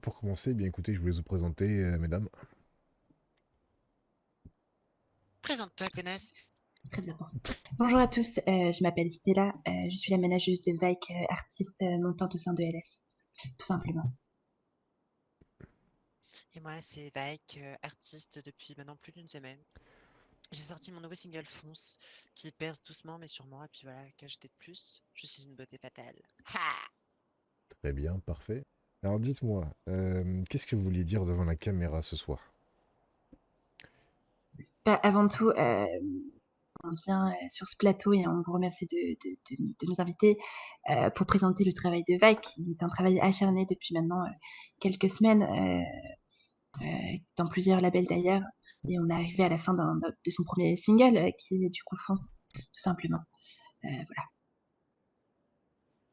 Pour commencer, bien écoutez, je voulais vous présenter, mesdames. Présente-toi, connasse. Très bien. Bonjour à tous, je m'appelle Stella, je suis la manageuse de Vaik, artiste montante au sein de LS, tout simplement. Et moi, c'est Vaik, artiste depuis maintenant plus d'une semaine. J'ai sorti mon nouveau single Fonce, qui perce doucement mais sûrement. Et puis voilà, qu'ajouter de plus? Je suis une beauté fatale. Ha! Très bien, parfait. Alors dites-moi, qu'est-ce que vous vouliez dire devant la caméra ce soir? Bah, avant tout, on vient sur ce plateau et on vous remercie de nous inviter pour présenter le travail de Vaik, qui est un travail acharné depuis maintenant quelques semaines, dans plusieurs labels d'ailleurs. Et on est arrivé à la fin de son premier single, qui est du coup Fonce, tout simplement. Voilà.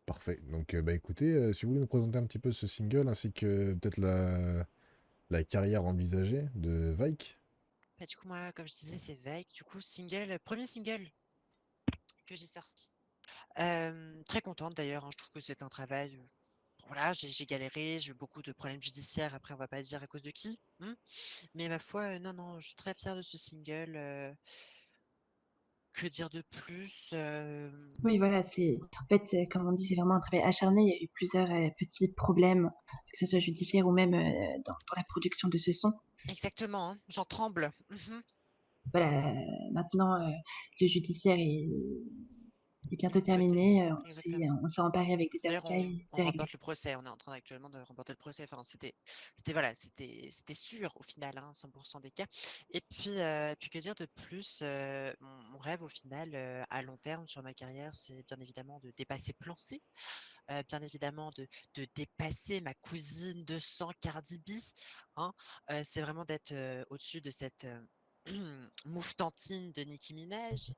Parfait. Donc, bah écoutez, si vous voulez nous présenter un petit peu ce single ainsi que peut-être la carrière envisagée de Vike. Bah, du coup, moi, comme je disais, c'est Vaik. Du coup, single, premier single que j'ai sorti. Très contente d'ailleurs, hein, je trouve que c'est un travail. Voilà, j'ai galéré, j'ai eu beaucoup de problèmes judiciaires. Après, on va pas dire à cause de qui. Mais ma foi, non, non, je suis très fière de ce single. Que dire de plus? Oui, voilà, c'est en fait, comme on dit, c'est vraiment un travail acharné. Il y a eu plusieurs, petits problèmes, que ce soit judiciaire ou même, dans la production de ce son. Exactement, hein, j'en tremble. Voilà, maintenant, le judiciaire est bientôt De côté, terminé, exactement. on s'est emparé avec des D'ailleurs, avocats et on c'est réglé. remporte le procès. On est en train actuellement de remporter le procès. Enfin, c'était voilà, c'était sûr au final, hein, 100% des cas. Et puis que dire de plus? Mon rêve au final, à long terme sur ma carrière, c'est bien évidemment de dépasser Plan C, bien évidemment de dépasser ma cousine de sang Cardi B, hein. C'est vraiment d'être au-dessus de cette mouffetantine de Nicki Minaj.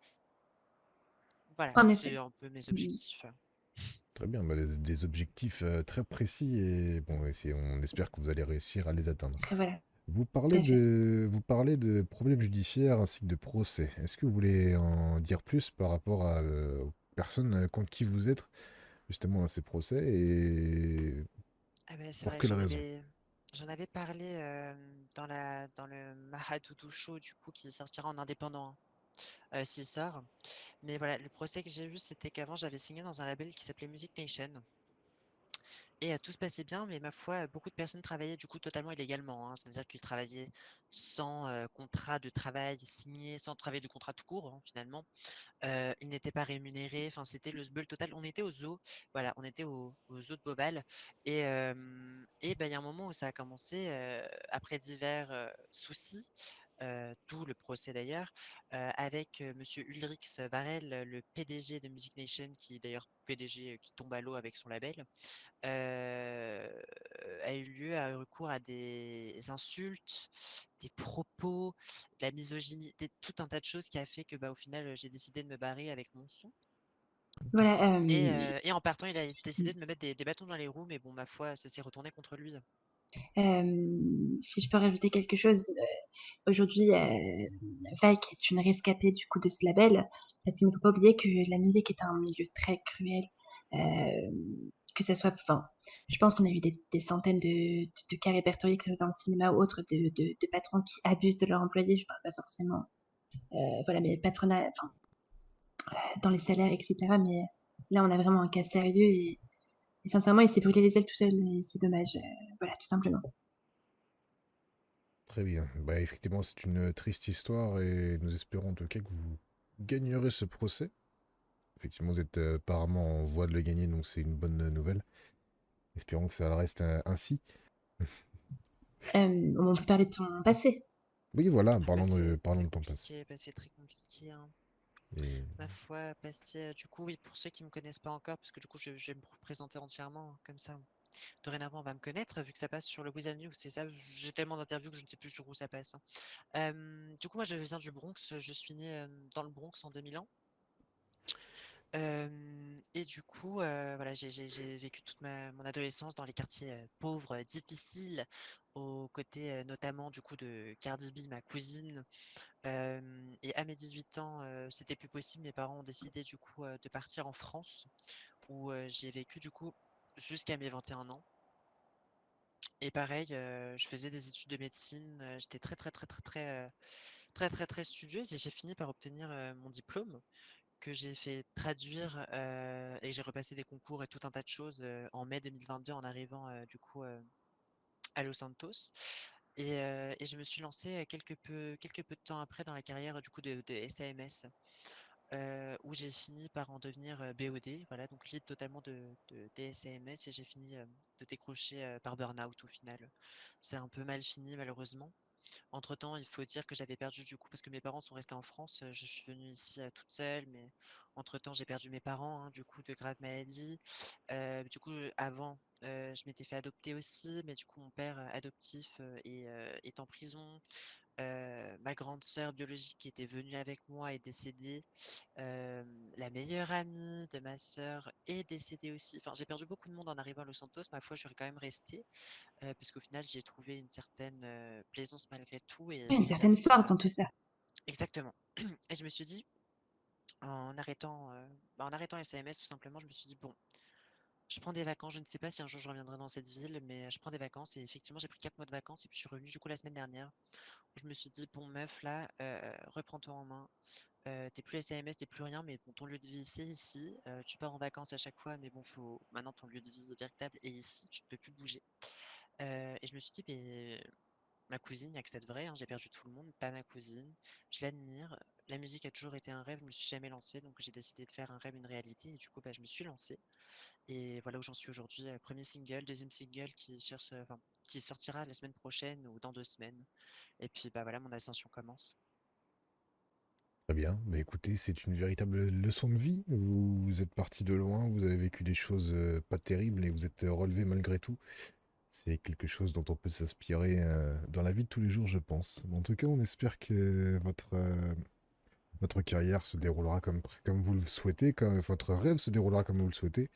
Voilà, En c'est effet, un peu mes mmh, objectifs. Très bien, bah, des objectifs très précis et bon, on espère que vous allez réussir à les atteindre. voilà, Vous tout parlez à fait. de problèmes judiciaires ainsi que de procès. Est-ce que vous voulez en dire plus par rapport aux personnes contre qui vous êtes justement à ces procès et Ah ben, c'est pour vrai, quelle raison? j'en avais parlé dans le Mahadoudou Show du coup qui sortira en indépendant, hein, s'il sort. Mais voilà, le procès que j'ai eu, c'était qu'avant j'avais signé dans un label qui s'appelait Music Nation. Et tout se passait bien, mais ma foi, beaucoup de personnes travaillaient du coup totalement illégalement, hein. C'est-à-dire qu'ils travaillaient sans contrat de travail signé, sans travail de contrat tout court, hein, finalement. Ils n'étaient pas rémunérés, enfin c'était le sbeul total. On était au zoo, voilà, on était au zoo de Beauval et bah, il y a un moment où ça a commencé, après divers, soucis, d'où le procès d'ailleurs, avec, monsieur Ulrich Varel, le PDG de Music Nation qui d'ailleurs PDG, qui tombe à l'eau avec son label, a eu lieu, a eu recours à des insultes, des propos, de la misogynie, tout un tas de choses qui a fait que, bah, au final, j'ai décidé de me barrer avec mon son. Voilà, Et en partant, il a décidé de me mettre des bâtons dans les roues, mais bon, ma foi, ça s'est retourné contre lui. si je peux rajouter quelque chose, aujourd'hui, Vaik est une rescapée du coup de ce label, parce qu'il ne faut pas oublier que la musique est un milieu très cruel, que ça soit, enfin, je pense qu'on a eu des centaines de cas répertoriés, que ce soit dans le cinéma ou autre, de patrons qui abusent de leurs employés. Je parle pas forcément, voilà, mais patronat, enfin, dans les salaires, et cetera. Mais là, on a vraiment un cas sérieux et sincèrement, il s'est brûlé les ailes tout seul et c'est dommage, voilà, tout simplement. Très bien. Bah, effectivement, c'est une triste histoire et nous espérons en tout cas que vous gagnerez ce procès. Effectivement, vous êtes apparemment en voie de le gagner, donc c'est une bonne nouvelle. Espérons que ça reste ainsi. On peut parler de ton passé. Oui, voilà, Ah bah, c'est parlons très de ton passé. compliqué, bah, c'est très compliqué, hein. Et Ma foi, passer, du coup, oui, pour ceux qui me connaissent pas encore, parce que du coup, je vais me présenter entièrement, comme ça. Dorénavant, on va me connaître, vu que ça passe sur le Weasel News, c'est ça? J'ai tellement d'interviews que je ne sais plus sur où ça passe, hein. Du coup, moi, je viens du Bronx, je suis né dans le Bronx en 2001. Et du coup, voilà, j'ai vécu toute mon adolescence dans les quartiers pauvres, difficiles, aux côtés notamment du coup de Cardi B, ma cousine. Et à mes 18 ans, c'était plus possible. Mes parents ont décidé du coup de partir en France, où j'ai vécu du coup jusqu'à mes 21 ans. Et pareil, je faisais des études de médecine, j'étais très studieuse et j'ai fini par obtenir, mon diplôme que j'ai fait traduire, et j'ai repassé des concours et tout un tas de choses, en mai 2022 en arrivant, du coup, à Los Santos et je me suis lancée, quelques peu de temps après dans la carrière, du coup, de SAMS, où j'ai fini par en devenir, BOD, voilà, donc lead totalement de DSAMS et j'ai fini, de décrocher, par burn-out au final. C'est un peu mal fini malheureusement. Entre-temps, il faut dire que j'avais perdu du coup parce que mes parents sont restés en France, je suis venue ici, toute seule, mais entre-temps, j'ai perdu mes parents, hein, du coup, de graves maladies. Du coup, avant, je m'étais fait adopter aussi, mais du coup, mon père, adoptif, est en prison. Ma grande sœur biologique qui était venue avec moi est décédée. La meilleure amie de ma sœur est décédée aussi. Enfin, j'ai perdu beaucoup de monde en arrivant à Los Santos. Ma foi, je suis quand même restée, parce qu'au final, j'ai trouvé une certaine, plaisance malgré tout Ouais, une et j'ai certaine réussi force à dans tout ça. exactement et je me suis dit en arrêtant, en arrêtant SAMS tout simplement, je me suis dit: «Bon, je prends des vacances, je ne sais pas si un jour je reviendrai dans cette ville, mais je prends des vacances» et effectivement, j'ai pris 4 mois de vacances et puis je suis revenue du coup la semaine dernière. Je me suis dit: «Bon meuf là, reprends-toi en main, tu plus SAMS, tu plus rien, mais bon ton lieu de vie c'est ici, tu pars en vacances à chaque fois, mais bon faut maintenant ton lieu de vie véritable est ici, tu ne peux plus bouger». Et je me suis dit: «Beh, ma cousine, il y a que cette vraie, hein, j'ai perdu tout le monde, pas ma cousine, je l'admire. La musique a toujours été un rêve, je me suis jamais lancée, donc j'ai décidé de faire un rêve une réalité et du coup, bah, je me suis lancée et voilà où j'en suis aujourd'hui, 1er single, 2e single qui sortira la semaine prochaine ou dans 2 semaines et puis, bah, voilà, mon ascension commence. Très bien. Bah écoutez, c'est une véritable leçon de vie. Vous êtes parti de loin, vous avez vécu des choses pas terribles et vous êtes relevé malgré tout. C'est quelque chose dont on peut s'inspirer dans la vie de tous les jours, je pense. En tout cas, on espère que votre carrière se déroulera comme vous le souhaitez, que votre rêve se déroulera comme vous le souhaitez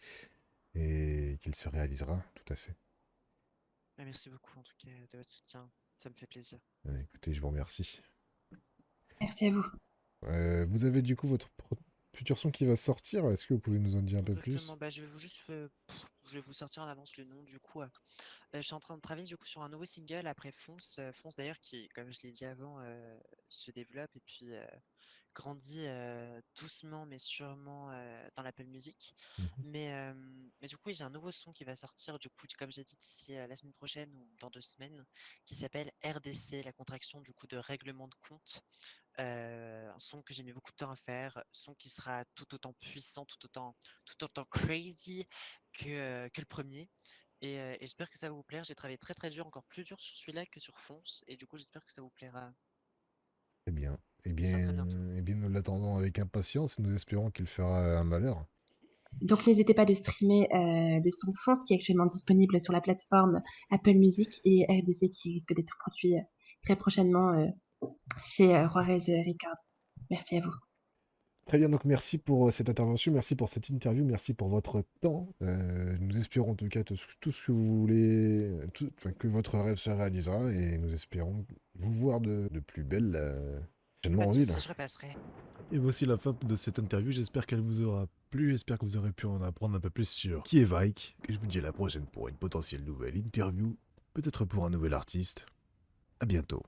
et qu'il se réalisera, tout à fait. Bah, merci beaucoup en tout cas de votre soutien, ça me fait plaisir. Écoutez, je vous remercie. Merci à vous. Vous avez du coup votre futur son qui va sortir. Est-ce que vous pouvez nous en dire un peu Exactement, plus? bah, je vais vous sortir en avance le nom du coup, je suis en train de travailler du coup sur un nouveau single après Fonce, Fonce d'ailleurs qui, comme je l'ai dit avant, se développe et puis, grandit, doucement mais sûrement, dans l'Apple Music. Mhm. Mais du coup, oui, j'ai un nouveau son qui va sortir du coup, comme j'ai dit d'ici, la semaine prochaine ou dans 2 semaines, qui s'appelle RDC, la contraction du coup de règlement de compte. Un son que j'ai mis beaucoup de temps à faire, son qui sera tout autant puissant, tout autant crazy que le premier. Et j'espère que ça va vous plaire. J'ai travaillé très dur, encore plus dur sur celui-là que sur Fonce. Et du coup, j'espère que ça vous plaira Très bien. d'ici à très bientôt. Nous l'attendons avec impatience et nous espérons qu'il fera un malheur. Donc n'hésitez pas de streamer, le son Fonce qui est actuellement disponible sur la plateforme Apple Music et RDC qui risque d'être produit, très prochainement, chez, Juarez, Records. Merci à vous. Très bien, donc merci pour cette intervention, merci pour cette interview, merci pour votre temps. Nous espérons en tout cas tout ce que vous voulez, enfin, que votre rêve se réalisera et nous espérons vous voir de plus belle Pas prochainement en de ville. soucis, je repasserai. Et voici la fin de cette interview, j'espère qu'elle vous aura plu, j'espère que vous aurez pu en apprendre un peu plus sur qui est Vike. Et je vous dis à la prochaine pour une potentielle nouvelle interview, peut-être pour un nouvel artiste. À bientôt.